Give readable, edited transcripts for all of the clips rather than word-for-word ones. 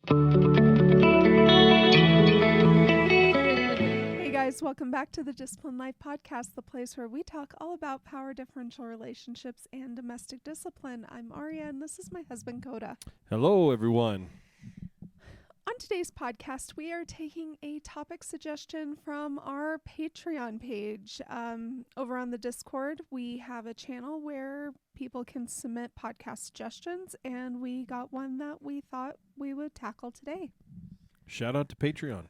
Hey guys, welcome back to the Discipline Life Podcast, the place where we talk all about power differential relationships and domestic discipline. I'm Aria, and this is my husband, Coda. Hello, everyone. On today's podcast, we are taking a topic suggestion from our Patreon page. Over on the Discord, we have a channel where people can submit podcast suggestions, and we got one that we thought we would tackle today. Shout out to Patreon.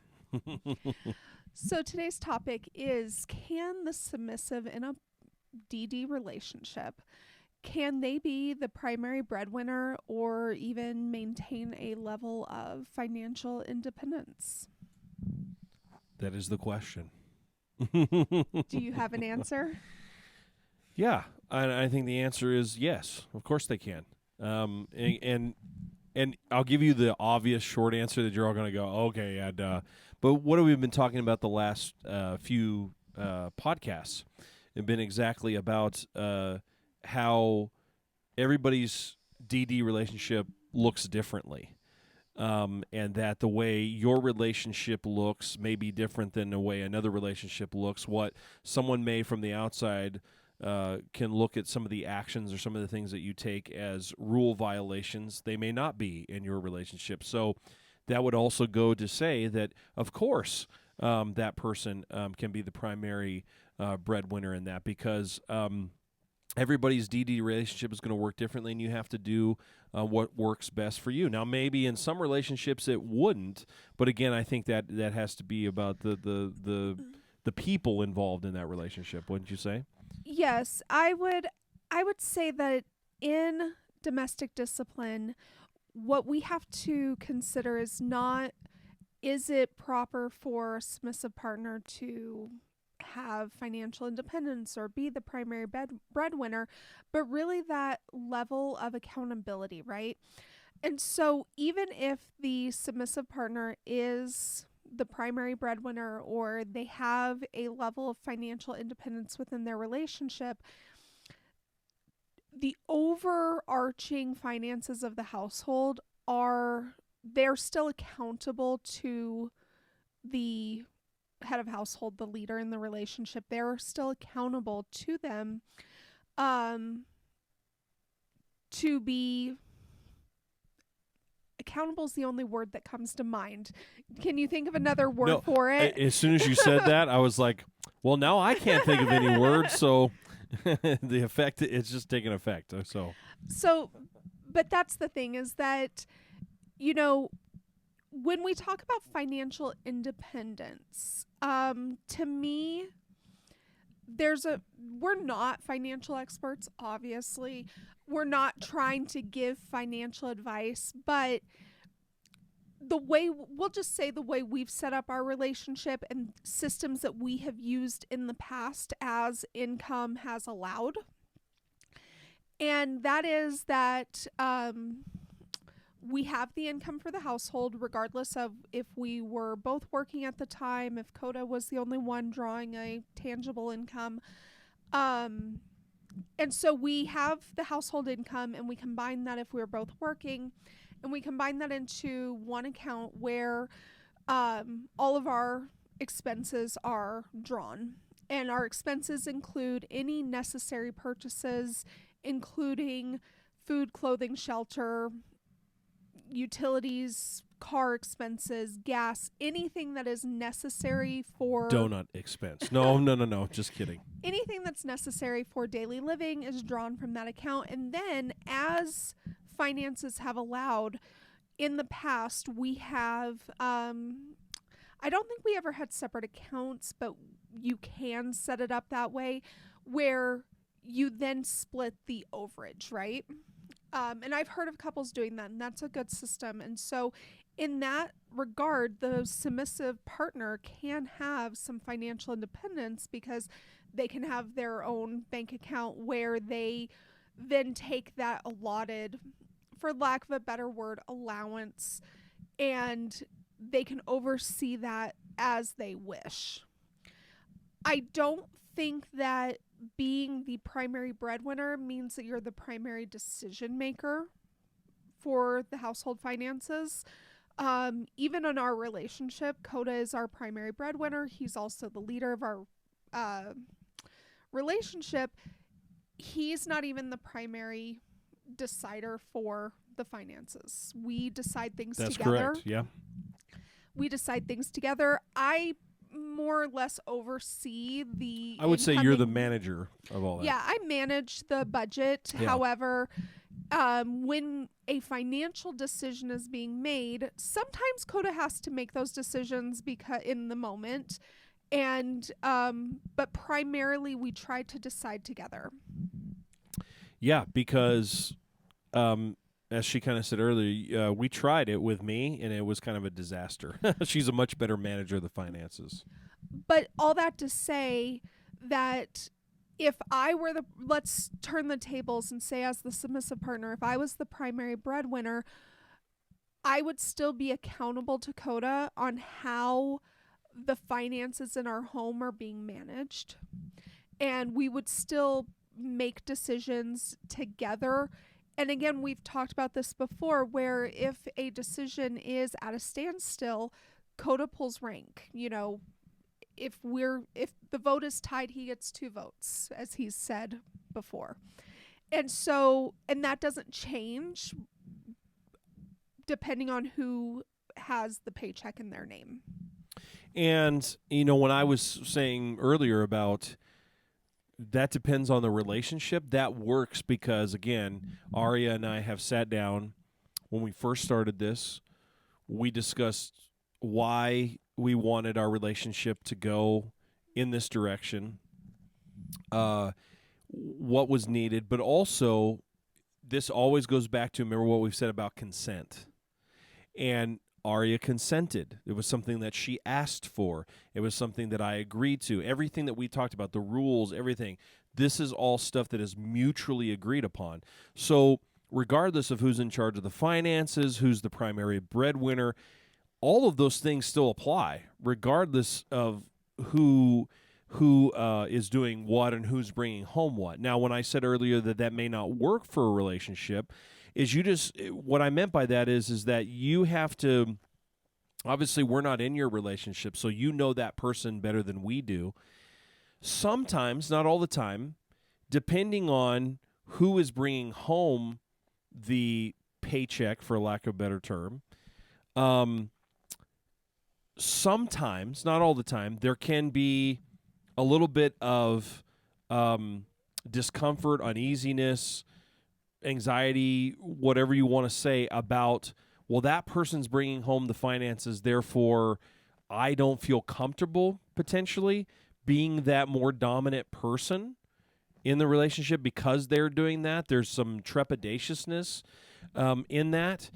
So today's topic is, can the submissive in a DD relationship, can they be the primary breadwinner or even maintain a level of financial independence? That is the question. Do you have an answer? Yeah, I think the answer is yes. Of course they can. And I'll give you the obvious short answer that you're all going to go, okay, yeah, duh. But what have we been talking about the last few podcasts? It's been exactly about how everybody's DD relationship looks differently. And that the way your relationship looks may be different than the way another relationship looks. What someone may from the outside can look at some of the actions or some of the things that you take as rule violations, they may not be in your relationship. So that would also go to say that, of course, that person can be the primary breadwinner in that, because everybody's DD relationship is going to work differently, and you have to do what works best for you. Now, maybe in some relationships it wouldn't, but again, I think that has to be about the people involved in that relationship, wouldn't you say? Yes, I would say that in domestic discipline, what we have to consider is not, is it proper for a submissive partner to have financial independence or be the primary breadwinner, but really that level of accountability, right? And so even if the submissive partner is the primary breadwinner or they have a level of financial independence within their relationship, the overarching finances of the household they're still accountable to the head of household, the leader in the relationship. They're still accountable to them to be accountable is the only word that comes to mind. Can you think of another word for it? As soon as you said that, I was like, well, now I can't think of any words, so the effect, it's just taking effect. So, but that's the thing, is that, you know, when we talk about financial independence, to me, we're not financial experts, obviously. We're not trying to give financial advice, but we'll just say the way we've set up our relationship and systems that we have used in the past as income has allowed. And that is that we have the income for the household, regardless of if we were both working at the time, if Coda was the only one drawing a tangible income. And so we have the household income, and we combine that if we were both working, and we combine that into one account where all of our expenses are drawn. And our expenses include any necessary purchases, including food, clothing, shelter, utilities, car expenses, gas, anything that is necessary for... Donut expense. No, just kidding. Anything that's necessary for daily living is drawn from that account. And then, as finances have allowed, in the past, we have... I don't think we ever had separate accounts, but you can set it up that way, where you then split the overage, right? And I've heard of couples doing that, and that's a good system. And so in that regard, the submissive partner can have some financial independence, because they can have their own bank account where they then take that allotted, for lack of a better word, allowance, and they can oversee that as they wish. I don't think that being the primary breadwinner means that you're the primary decision maker for the household finances. even in our relationship, Coda is our primary breadwinner. He's also the leader of our uh, relationship. He's not even the primary decider for the finances. We decide things That's together. correct. Yeah. We decide things together. I more or less oversee the I would say you're the incoming- manager of all that. Yeah, I manage the budget. Yeah. However, when a financial decision is being made, sometimes Coda has to make those decisions because in the moment, and but primarily we try to decide together. Yeah, because as she kind of said earlier, we tried it with me, and it was kind of a disaster. She's a much better manager of the finances. But all that to say that if I were let's turn the tables and say, as the submissive partner, if I was the primary breadwinner, I would still be accountable to Coda on how the finances in our home are being managed. And we would still make decisions together. And again, we've talked about this before, where if a decision is at a standstill, Coda pulls rank. You know, if the vote is tied, he gets 2 votes, as he's said before. And that doesn't change depending on who has the paycheck in their name. And, when I was saying earlier about that depends on the relationship, that works because, again, Aria and I have sat down when we first started this. We discussed why we wanted our relationship to go in this direction, what was needed, but also this always goes back to, remember what we've said about consent. And Aria consented. It was something that she asked for. It was something that I agreed to. Everything that we talked about, the rules, everything, this is all stuff that is mutually agreed upon. So regardless of who's in charge of the finances, who's the primary breadwinner, all of those things still apply, regardless of who is doing what and who's bringing home what. Now, when I said earlier that may not work for a relationship, what I meant by that is that you have to, obviously we're not in your relationship, so you know that person better than we do. Sometimes, not all the time, depending on who is bringing home the paycheck, for lack of a better term, sometimes, not all the time, there can be a little bit of discomfort, uneasiness, anxiety, whatever you want to say about, well, that person's bringing home the finances, therefore I don't feel comfortable potentially being that more dominant person in the relationship because they're doing that. There's some trepidatiousness in that.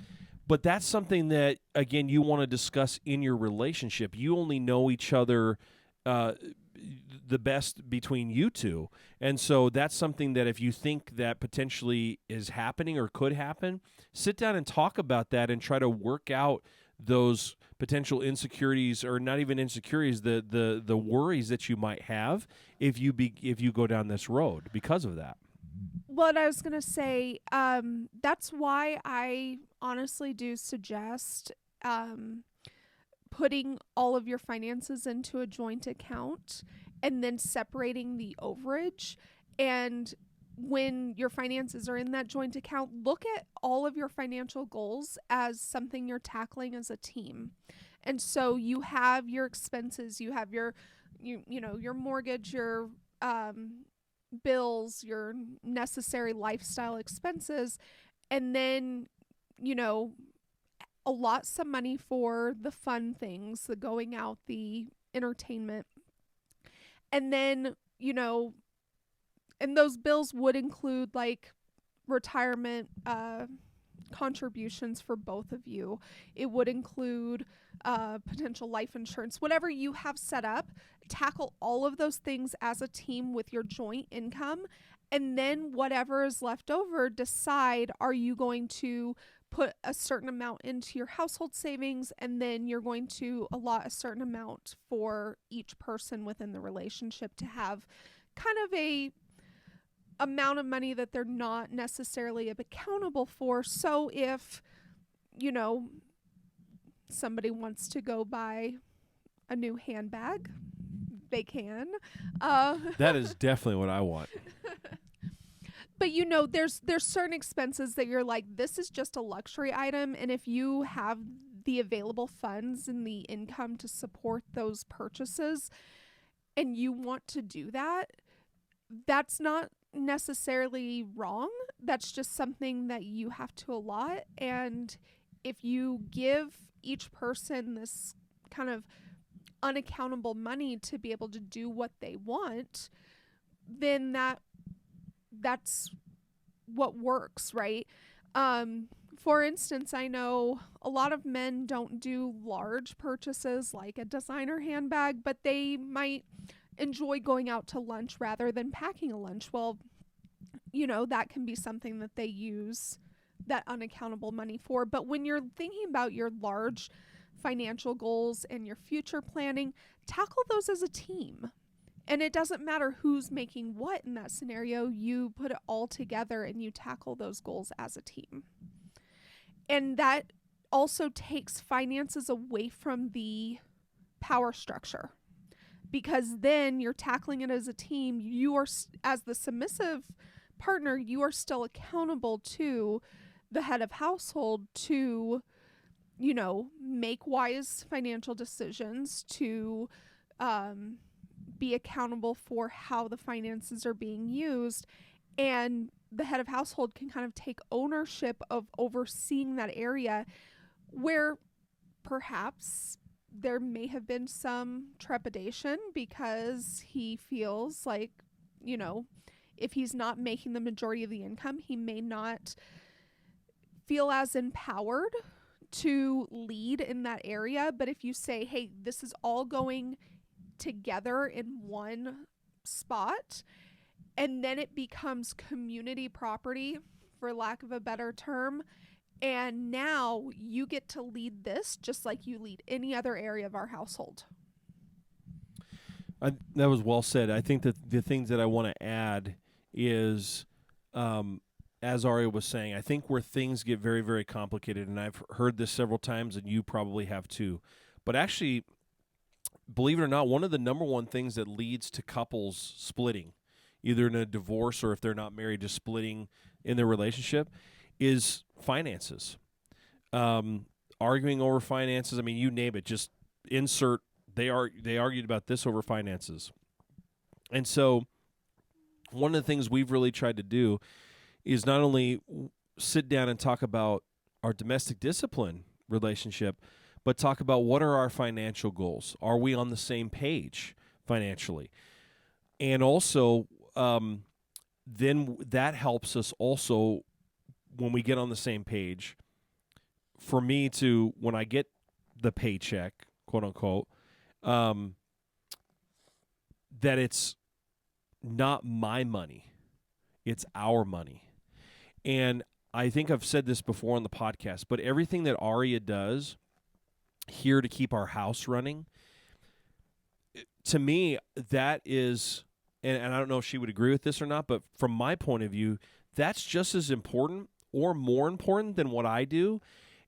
But that's something that, again, you want to discuss in your relationship. You only know each other the best between you two. And so that's something that if you think that potentially is happening or could happen, sit down and talk about that and try to work out those potential insecurities, or not even insecurities, the worries that you might have if you go down this road because of that. What I was going to say, that's why I honestly do suggest putting all of your finances into a joint account and then separating the overage. And when your finances are in that joint account, look at all of your financial goals as something you're tackling as a team. And so you have your expenses, you have your mortgage, your bills, your necessary lifestyle expenses, and then allot some money for the fun things, the going out, the entertainment. And then, and those bills would include like retirement contributions for both of you. It would include potential life insurance, whatever you have set up. Tackle all of those things as a team with your joint income. And then whatever is left over, decide, are you going to put a certain amount into your household savings, and then you're going to allot a certain amount for each person within the relationship to have kind of a amount of money that they're not necessarily accountable for. So if, somebody wants to go buy a new handbag, they can. That is definitely what I want. But there's certain expenses that you're like, this is just a luxury item, and if you have the available funds and the income to support those purchases and you want to do that, that's not necessarily wrong. That's just something that you have to allot. And if you give each person this kind of unaccountable money to be able to do what they want, then that's what works, right? For instance, I know a lot of men don't do large purchases like a designer handbag, but they might enjoy going out to lunch rather than packing a lunch. Well, that can be something that they use that unaccountable money for. But when you're thinking about your large financial goals and your future planning, tackle those as a team. And it doesn't matter who's making what in that scenario. You put it all together and you tackle those goals as a team. And that also takes finances away from the power structure, because then you're tackling it as a team. You are, as the submissive partner, you are still accountable to the head of household to, make wise financial decisions, to be accountable for how the finances are being used. And the head of household can kind of take ownership of overseeing that area, where perhaps there may have been some trepidation because he feels like, if he's not making the majority of the income, he may not feel as empowered to lead in that area. But if you say, hey, this is all going together in one spot, and then it becomes community property, for lack of a better term, and now you get to lead this just like you lead any other area of our household. That was well said. I think that the things that I want to add is, as Aria was saying, I think where things get very, very complicated, and I've heard this several times, and you probably have too, but actually, believe it or not, one of the number one things that leads to couples splitting, either in a divorce or if they're not married, just splitting in their relationship, is finances. Arguing over finances. I mean, you name it. Just insert. They argued about this over finances, and so one of the things we've really tried to do is not only sit down and talk about our domestic discipline relationship, but talk about what are our financial goals. Are we on the same page financially? And also, then that helps us also when we get on the same page. For me to, when I get the paycheck, quote unquote, that it's not my money, it's our money. And I think I've said this before on the podcast, but everything that Aria does here to keep our house running, to me, that is, and I don't know if she would agree with this or not, but from my point of view, that's just as important or more important than what I do.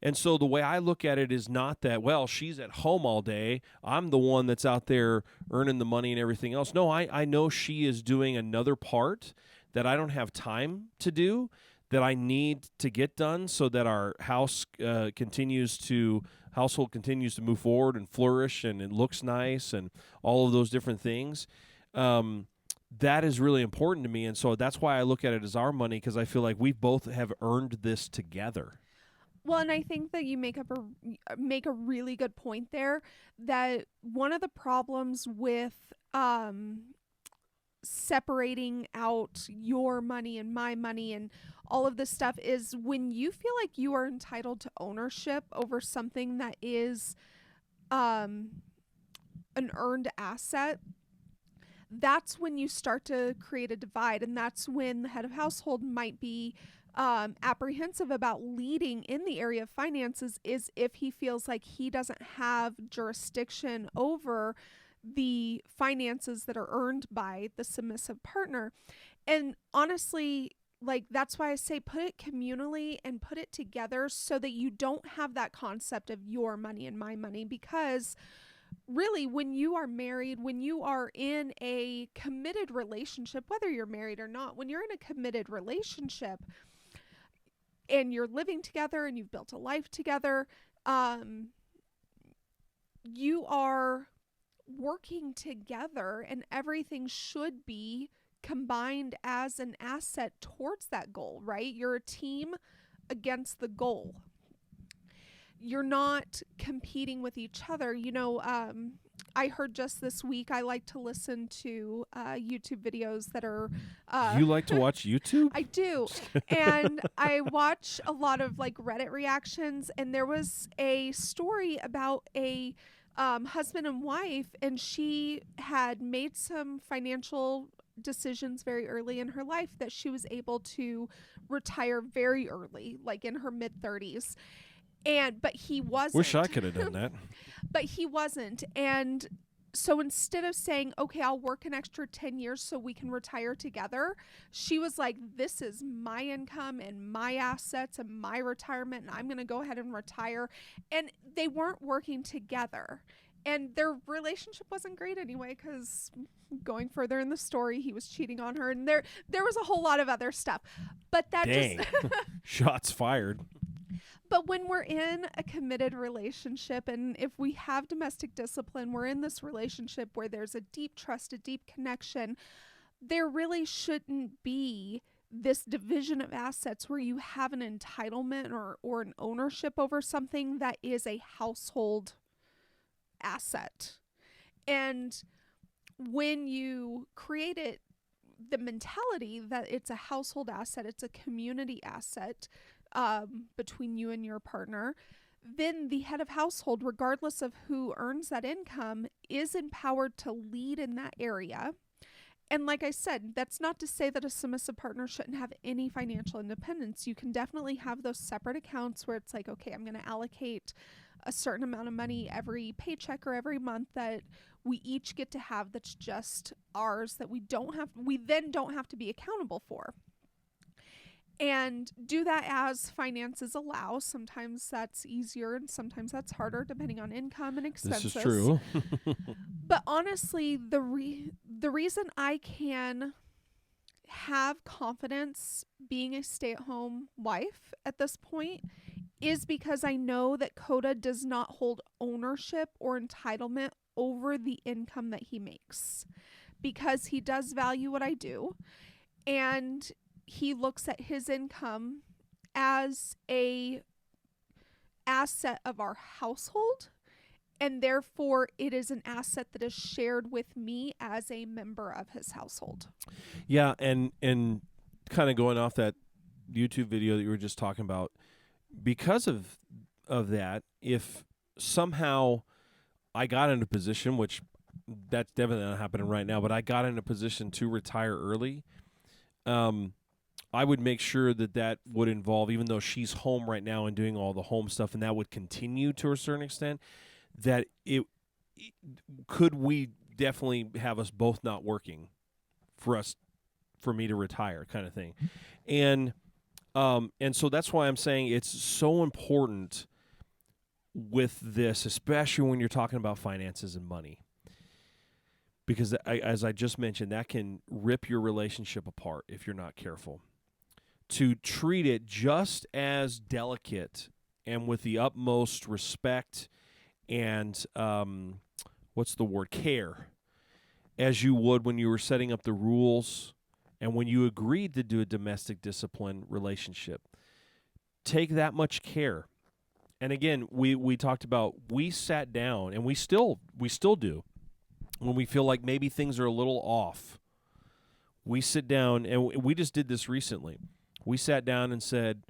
And so the way I look at it is not that, well, she's at home all day, I'm the one that's out there earning the money and everything else. No, I know she is doing another part that I don't have time to do, that I need to get done so that our household continues to move forward and flourish, and it looks nice and all of those different things. That is really important to me, and so that's why I look at it as our money, because I feel like we both have earned this together. Well, and I think that you make a really good point there, that one of the problems with separating out your money and my money and all of this stuff is when you feel like you are entitled to ownership over something that is an earned asset. That's when you start to create a divide, and that's when the head of household might be apprehensive about leading in the area of finances, is if he feels like he doesn't have jurisdiction over the finances that are earned by the submissive partner. And honestly, like, that's why I say put it communally and put it together so that you don't have that concept of your money and my money. Because really, when you are married, when you are in a committed relationship, whether you're married or not, when you're in a committed relationship and you're living together and you've built a life together, you are working together, and everything should be combined as an asset towards that goal, right? You're a team against the goal. You're not competing with each other. I heard just this week, I like to listen to YouTube videos that are. You like to watch YouTube? I do. And I watch a lot of like Reddit reactions, and there was a story about a husband and wife, and she had made some financial decisions very early in her life that she was able to retire very early, like in her mid 30s. But he wasn't. Wish I could have done that. But he wasn't. And so instead of saying, okay, I'll work an extra 10 years so we can retire together, she was like, this is my income and my assets and my retirement, and I'm going to go ahead and retire. And they weren't working together. And their relationship wasn't great anyway, because going further in the story, he was cheating on her, and there was a whole lot of other stuff. But that Dang. just Shots fired. But when we're in a committed relationship, and if we have domestic discipline, we're in this relationship where there's a deep trust, a deep connection, there really shouldn't be this division of assets where you have an entitlement or an ownership over something that is a household asset. And when you create it, the mentality that it's a household asset, it's a community asset, between you and your partner, then the head of household, regardless of who earns that income, is empowered to lead in that area. And like I said, that's not to say that a submissive partner shouldn't have any financial independence. You can definitely have those separate accounts where it's like, okay, I'm going to allocate a certain amount of money every paycheck or every month that we each get to have, that's just ours, that we then don't have to be accountable for. And do that as finances allow. Sometimes that's easier and sometimes that's harder, depending on income and expenses. This is true. But honestly, the reason I can have confidence being a stay-at-home wife at this point is because I know that Coda does not hold ownership or entitlement over the income that he makes, because he does value what I do, and he looks at his income as a asset of our household, and therefore it is an asset that is shared with me as a member of his household. Yeah, and kind of going off that YouTube video that you were just talking about, because of that, if somehow I got in a position, which that's definitely not happening right now, but I got in a position to retire early, I would make sure that would involve, even though she's home right now and doing all the home stuff, and that would continue to a certain extent, that we definitely have us both not working for me to retire, kind of thing. And so that's why I'm saying it's so important with this, especially when you're talking about finances and money. Because as I just mentioned, that can rip your relationship apart if you're not careful. To treat it just as delicate and with the utmost respect and care, as you would when you were setting up the rules and when you agreed to do a domestic discipline relationship. Take that much care. And again, we talked about, we sat down, and we still do, when we feel like maybe things are a little off. We sit down, and we just did this recently. We sat down and said,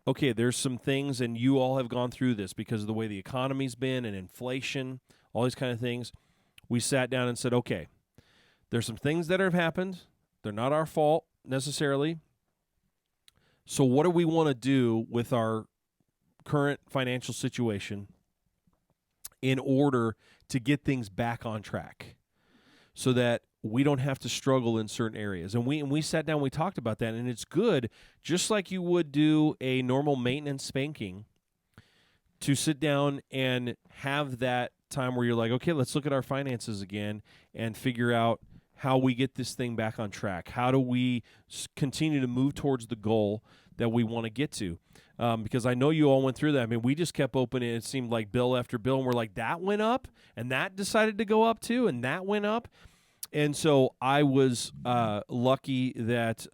okay, there's some things, and you all have gone through this because of the way the economy's been and inflation, all these kind of things. We sat down and said, okay, there's some things that have happened. They're not our fault necessarily. So what do we want to do with our current financial situation in order to get things back on track? so that we don't have to struggle in certain areas. And we sat down, we talked about that, and it's good, just like you would do a normal maintenance spanking, to sit down and have that time where you're like, okay, let's look at our finances again and figure out how we get this thing back on track. How do we continue to move towards the goal that we want to get to? Because I know you all went through that. I mean, we just kept opening. It seemed like bill after bill, and we're like, that went up, and that decided to go up too, and that went up. And so I was lucky that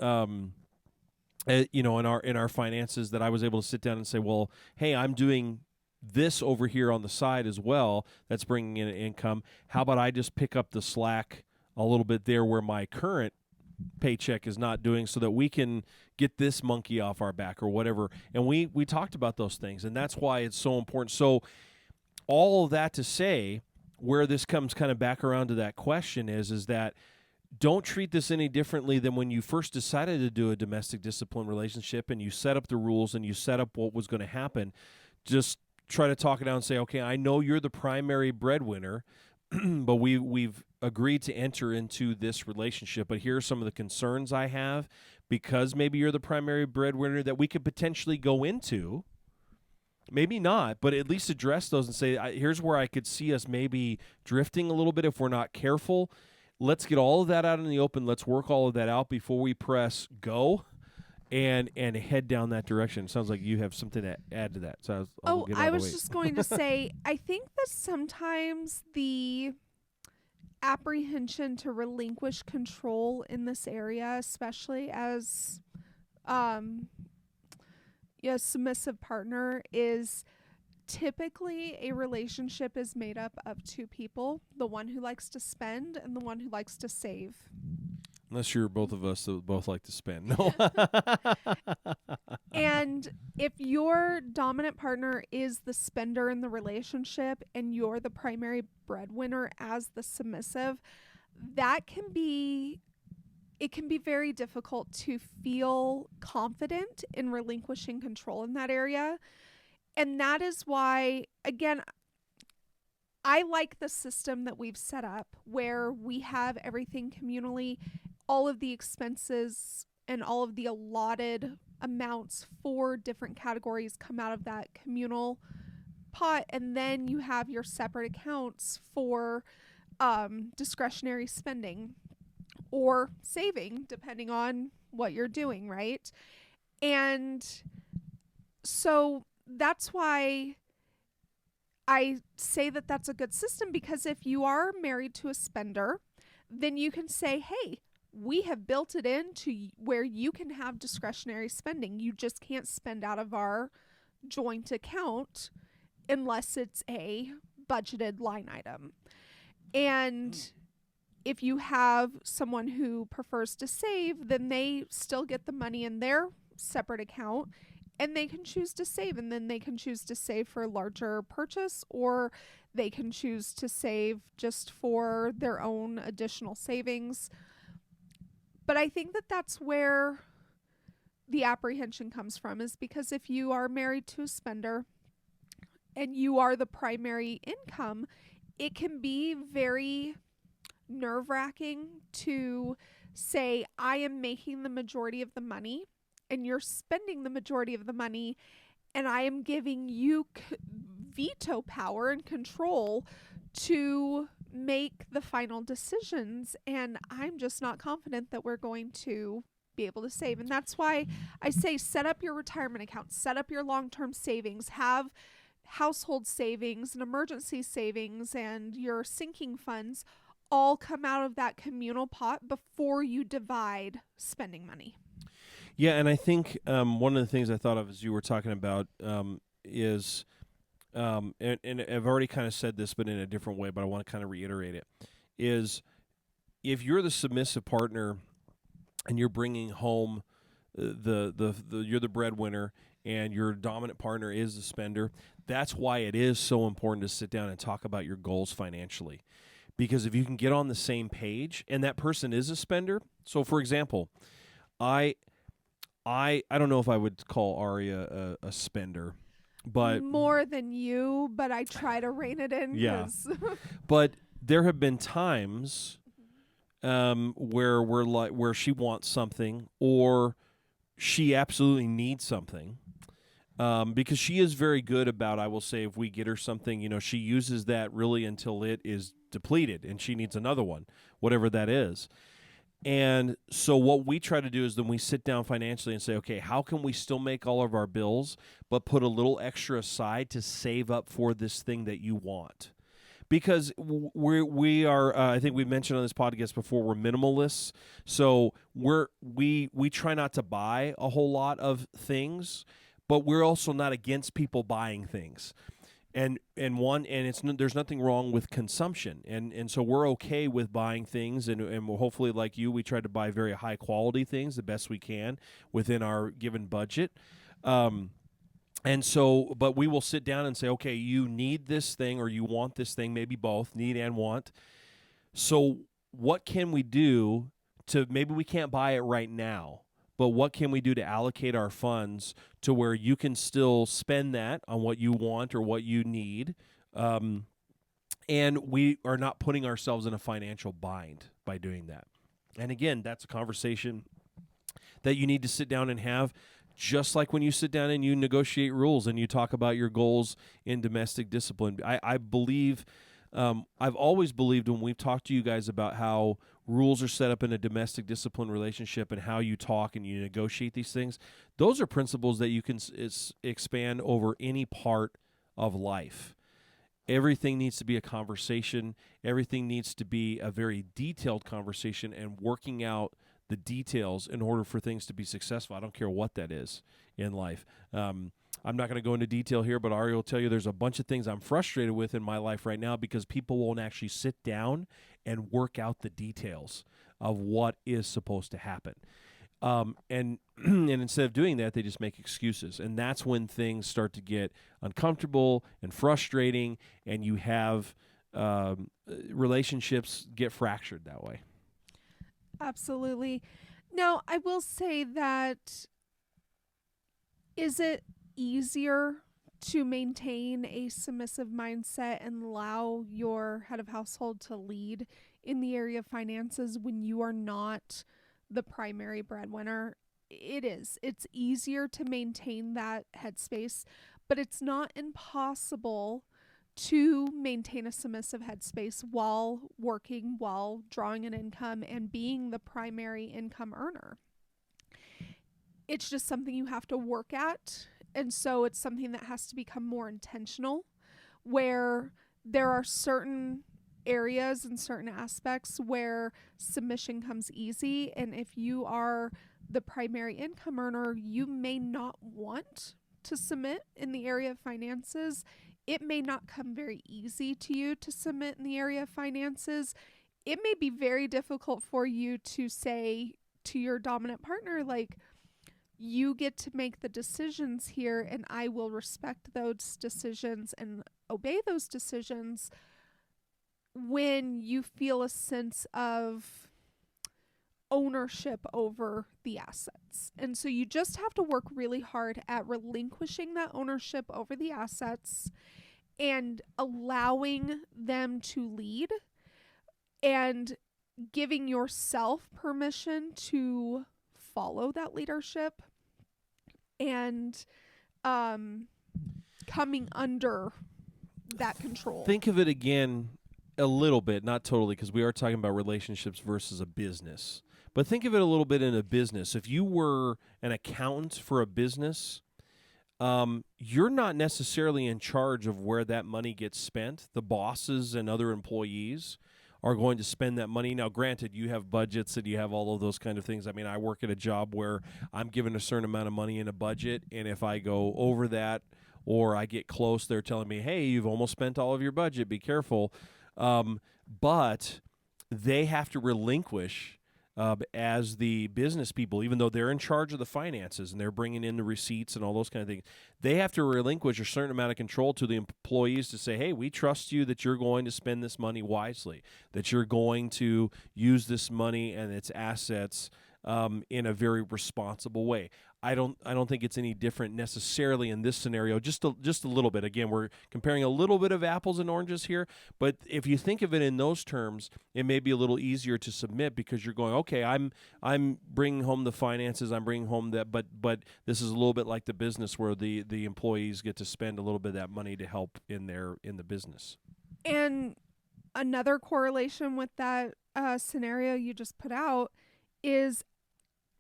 in our finances, that I was able to sit down and say, well, hey, I'm doing this over here on the side as well. That's bringing in an income. How about I just pick up the slack a little bit there where my current paycheck is not doing, so that we can get this monkey off our back or whatever. And we talked about those things, and that's why it's so important. So all of that to say, where this comes kind of back around to that question is that don't treat this any differently than when you first decided to do a domestic discipline relationship and you set up the rules and you set up what was going to happen. Just try to talk it out and say, okay, I know you're the primary breadwinner, but we've agreed to enter into this relationship, but here are some of the concerns I have because maybe you're the primary breadwinner that we could potentially go into. Maybe not, but at least address those and say, here's where I could see us maybe drifting a little bit if we're not careful. Let's get all of that out in the open. Let's work all of that out before we press go and head down that direction. It sounds like you have something to add to that. So I was just going to say, I think that sometimes the apprehension to relinquish control in this area, especially as a submissive partner, is typically a relationship is made up of two people, the one who likes to spend and the one who likes to save. Unless you're both of us that both like to spend. No. And if your dominant partner is the spender in the relationship and you're the primary breadwinner as the submissive, it can be very difficult to feel confident in relinquishing control in that area. And that is why, again, I like the system that we've set up where we have everything communally, all of the expenses and all of the allotted amounts for different categories come out of that communal pot. And then you have your separate accounts for discretionary spending or saving, depending on what you're doing, right? And so that's why I say that that's a good system, because if you are married to a spender, then you can say, hey, we have built it into where you can have discretionary spending. You just can't spend out of our joint account unless it's a budgeted line item. And if you have someone who prefers to save, then they still get the money in their separate account and they can choose to save, and then they can choose to save for a larger purchase, or they can choose to save just for their own additional savings. But I think that that's where the apprehension comes from, is because if you are married to a spender and you are the primary income, it can be very nerve-wracking to say, I am making the majority of the money and you're spending the majority of the money, and I am giving you veto power and control to make the final decisions, and I'm just not confident that we're going to be able to save. And that's why I say set up your retirement account, set up your long-term savings, have household savings and emergency savings and your sinking funds all come out of that communal pot before you divide spending money. Yeah, and I think one of the things I thought of as you were talking about is, and I've already kind of said this, but in a different way, but I want to kind of reiterate it, is if you're the submissive partner and you're bringing home you're the breadwinner and your dominant partner is the spender, that's why it is so important to sit down and talk about your goals financially. Because if you can get on the same page and that person is a spender, so for example, I don't know if I would call Ari a spender, but more than you, but I try to rein it in. Yeah. But there have been times where she wants something or she absolutely needs something. Because she is very good about, I will say, if we get her something, she uses that really until it is depleted and she needs another one, whatever that is. And so what we try to do is then we sit down financially and say, okay, how can we still make all of our bills, but put a little extra aside to save up for this thing that you want? Because we are, I think we mentioned on this podcast before, we're minimalists. So we try not to buy a whole lot of things, but we're also not against people buying things. And there's nothing wrong with consumption, and so we're okay with buying things, and we're hopefully like you, we try to buy very high quality things the best we can within our given budget. And so, but we will sit down and say, okay, you need this thing or you want this thing, maybe both, need and want. So what can we do to, maybe we can't buy it right now, but what can we do to allocate our funds to where you can still spend that on what you want or what you need, and we are not putting ourselves in a financial bind by doing that. And again, that's a conversation that you need to sit down and have, just like when you sit down and you negotiate rules and you talk about your goals in domestic discipline. I believe, I've always believed when we've talked to you guys about how rules are set up in a domestic discipline relationship and how you talk and you negotiate these things, those are principles that you can expand over any part of life. Everything needs to be a conversation. Everything needs to be a very detailed conversation and working out the details in order for things to be successful. I don't care what that is in life. I'm not going to go into detail here, but Ari will tell you there's a bunch of things I'm frustrated with in my life right now because people won't actually sit down and work out the details of what is supposed to happen. And instead of doing that, they just make excuses. And that's when things start to get uncomfortable and frustrating, and you have relationships get fractured that way. Absolutely. Now, I will say that, is it easier to maintain a submissive mindset and allow your head of household to lead in the area of finances when you are not the primary breadwinner? It is. It's easier to maintain that headspace, but it's not impossible to maintain a submissive headspace while working, while drawing an income and being the primary income earner. It's just something you have to work at. And so it's something that has to become more intentional, where there are certain areas and certain aspects where submission comes easy. And if you are the primary income earner, you may not want to submit in the area of finances. It may not come very easy to you to submit in the area of finances. It may be very difficult for you to say to your dominant partner, like, you get to make the decisions here and I will respect those decisions and obey those decisions, when you feel a sense of ownership over the assets. And so you just have to work really hard at relinquishing that ownership over the assets and allowing them to lead and giving yourself permission to follow that leadership and coming under that control. Think of it again a little bit, not totally, because we are talking about relationships versus a business. But think of it a little bit in a business. If you were an accountant for a business, you're not necessarily in charge of where that money gets spent. The bosses and other employees are going to spend that money. Now, granted, you have budgets and you have all of those kind of things. I mean, I work at a job where I'm given a certain amount of money in a budget, and if I go over that or I get close, they're telling me, hey, you've almost spent all of your budget. Be careful. But they have to relinquish as the business people, even though they're in charge of the finances and they're bringing in the receipts and all those kind of things, they have to relinquish a certain amount of control to the employees to say, hey, we trust you that you're going to spend this money wisely, that you're going to use this money and its assets in a very responsible way. I don't think it's any different necessarily in this scenario. Just a little bit. Again, we're comparing a little bit of apples and oranges here, but if you think of it in those terms, it may be a little easier to submit because you're going, okay, I'm bringing home the finances, I'm bringing home that, but this is a little bit like the business where the employees get to spend a little bit of that money to help in the business. And another correlation with that scenario you just put out is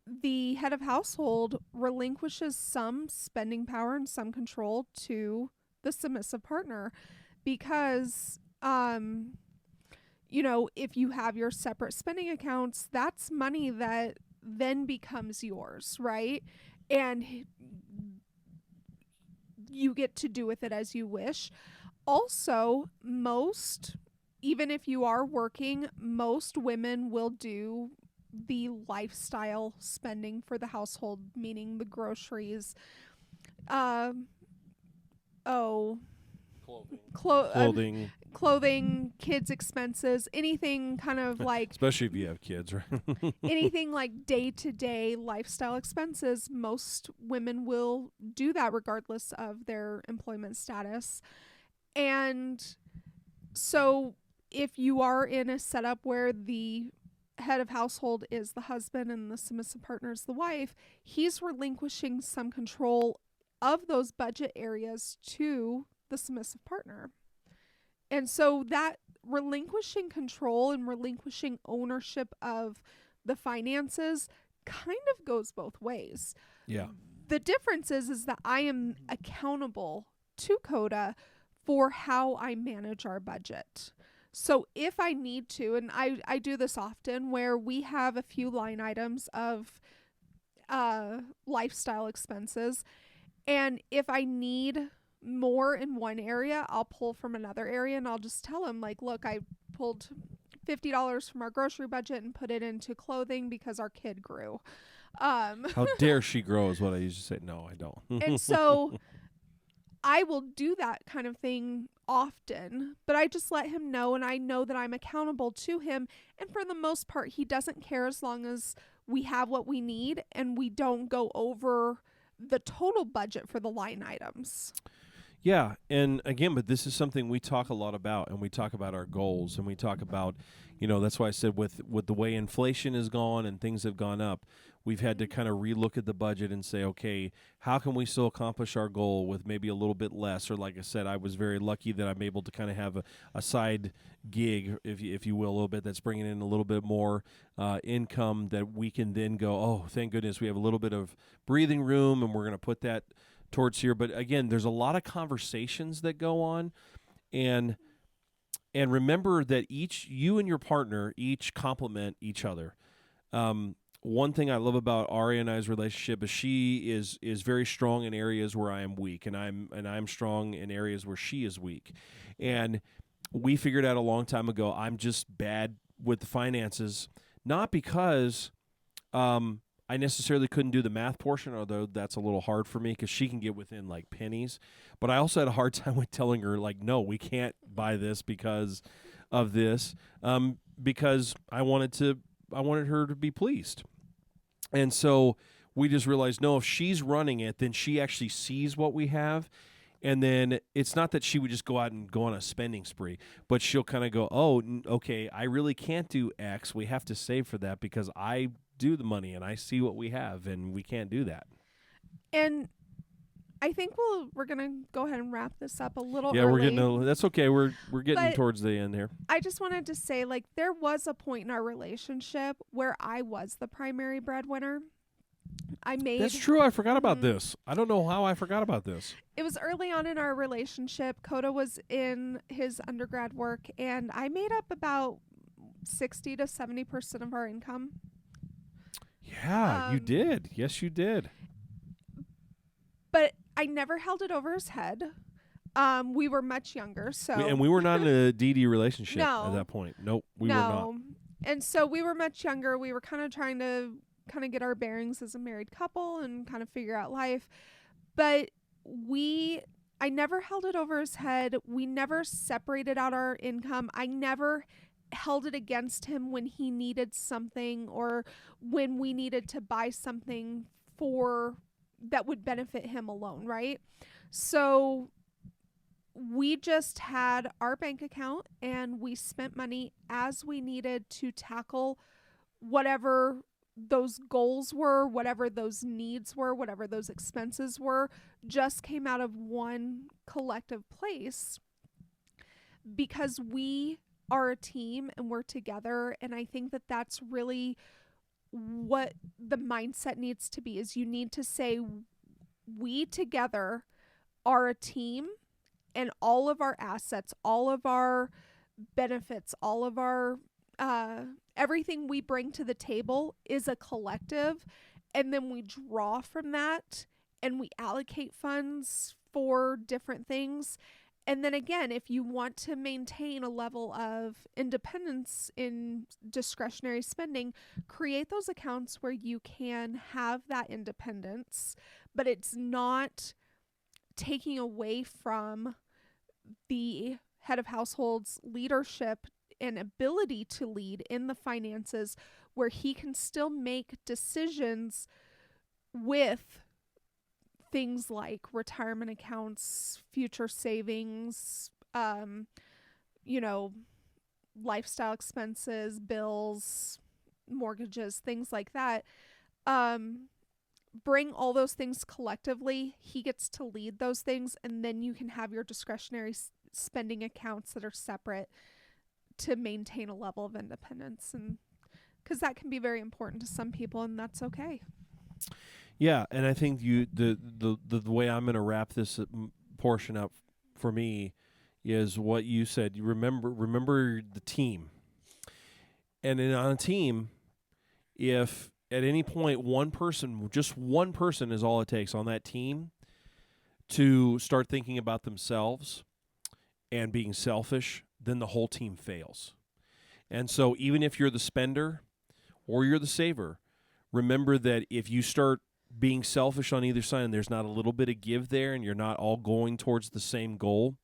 the head of household relinquishes some spending power and some control to the submissive partner because if you have your separate spending accounts, that's money that then becomes yours, right? And you get to do with it as you wish. Also, even if you are working, most women will do the lifestyle spending for the household, meaning the groceries, Clothing. Clothing, kids' expenses, anything kind of like, especially if you have kids, right? anything like day-to-day lifestyle expenses. Most women will do that regardless of their employment status. And so if you are in a setup where the head of household is the husband and the submissive partner is the wife, he's relinquishing some control of those budget areas to the submissive partner. And so that relinquishing control and relinquishing ownership of the finances kind of goes both ways. Yeah. The difference is that I am accountable to Coda for how I manage our budget. So if I need to, and I do this often, where we have a few line items of lifestyle expenses, and if I need more in one area, I'll pull from another area, and I'll just tell him, like, look, I pulled $50 from our grocery budget and put it into clothing because our kid grew. How dare she grow is what I used to say. No, I don't. And so I will do that kind of thing often, but I just let him know, and I know that I'm accountable to him. And for the most part, he doesn't care as long as we have what we need and we don't go over the total budget for the line items. Yeah, and again, but this is something we talk a lot about, and we talk about our goals, and we talk about, that's why I said with the way inflation has gone and things have gone up, we've had to kind of relook at the budget and say, okay, how can we still accomplish our goal with maybe a little bit less? Or like I said, I was very lucky that I'm able to kind of have a side gig, if you will, a little bit that's bringing in a little bit more income that we can then go, oh, thank goodness we have a little bit of breathing room, and we're going to put that towards here. But again, there's a lot of conversations that go on, and remember that you and your partner each complement each other. One thing I love about Ari and I's relationship is she is very strong in areas where I am weak, and I'm strong in areas where she is weak. And we figured out a long time ago I'm just bad with the finances, not because I necessarily couldn't do the math portion, although that's a little hard for me because she can get within like pennies. But I also had a hard time with telling her, like, no, we can't buy this because of this, because I wanted her to be pleased. And so we just realized, no, if she's running it, then she actually sees what we have. And then it's not that she would just go out and go on a spending spree, but she'll kind of go, oh, okay, I really can't do X. We have to save for that because I do the money and I see what we have, and we can't do that. And I think we're gonna go ahead and wrap this up a little. Yeah, early, we're getting that's okay. We're getting but towards the end here. I just wanted to say, like, there was a point in our relationship where I was the primary breadwinner. That's true. I forgot about this. I don't know how I forgot about this. It was early on in our relationship. Coda was in his undergrad work, and I made up about 60 to 70% of our income. Yeah, you did. Yes, you did. But I never held it over his head. We were much younger, so we were not in a DD relationship No. at that point. Nope, we were not. And so we were much younger. We were kind of trying to get our bearings as a married couple and kind of figure out life. But I never held it over his head. We never separated out our income. I never held it against him when he needed something or when we needed to buy something for that would benefit him alone, right? So we just had our bank account and we spent money as we needed to tackle whatever those goals were, whatever those needs were, whatever those expenses were, just came out of one collective place because we are a team and we're together. And I think that that's really what the mindset needs to be, is you need to say we together are a team, and all of our assets, all of our benefits, all of our everything we bring to the table is a collective, and then we draw from that and we allocate funds for different things. And then again, if you want to maintain a level of independence in discretionary spending, create those accounts where you can have that independence, but it's not taking away from the head of household's leadership and ability to lead in the finances, where he can still make decisions with things like retirement accounts, future savings, lifestyle expenses, bills, mortgages, things like that. Bring all those things collectively. He gets to lead those things, and then you can have your discretionary spending accounts that are separate to maintain a level of independence, and because that can be very important to some people, and that's okay. Yeah, and I think the way I'm going to wrap this portion up for me is what you said. You remember the team, and on a team, if at any point just one person is all it takes on that team to start thinking about themselves and being selfish, then the whole team fails. And so even if you're the spender or you're the saver, remember that if you start being selfish on either side and there's not a little bit of give there and you're not all going towards the same goal,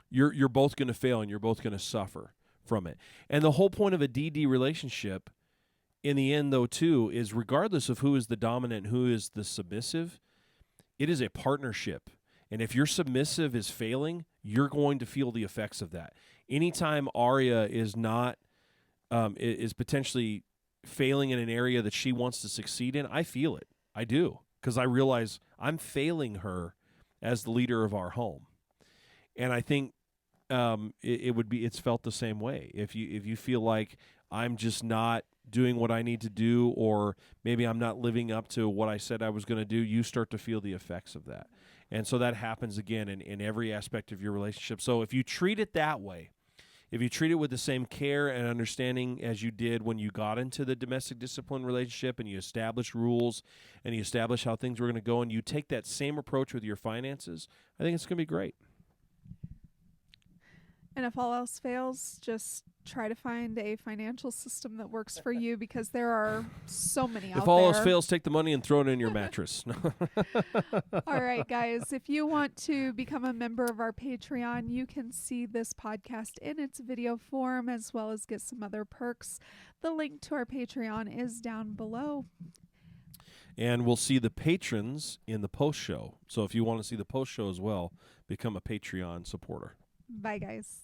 you're both going to fail and you're both going to suffer from it. And the whole point of a DD relationship in the end, though, too, is regardless of who is the dominant, who is the submissive, it is a partnership. And if your submissive is failing, you're going to feel the effects of that. Anytime Arya is not, is potentially failing in an area that she wants to succeed in, I feel it. I do, because I realize I'm failing her as the leader of our home. And I think it's felt the same way. If you feel like I'm just not doing what I need to do, or maybe I'm not living up to what I said I was going to do, you start to feel the effects of that. And so that happens again in every aspect of your relationship. So if you treat it that way, if you treat it with the same care and understanding as you did when you got into the domestic discipline relationship and you established rules and you established how things were going to go, and you take that same approach with your finances, I think it's going to be great. And if all else fails, just try to find a financial system that works for you, because there are so many out there. If all else fails, take the money and throw it in your mattress. All right, guys. If you want to become a member of our Patreon, you can see this podcast in its video form as well as get some other perks. The link to our Patreon is down below. And we'll see the patrons in the post show. So if you want to see the post show as well, become a Patreon supporter. Bye, guys.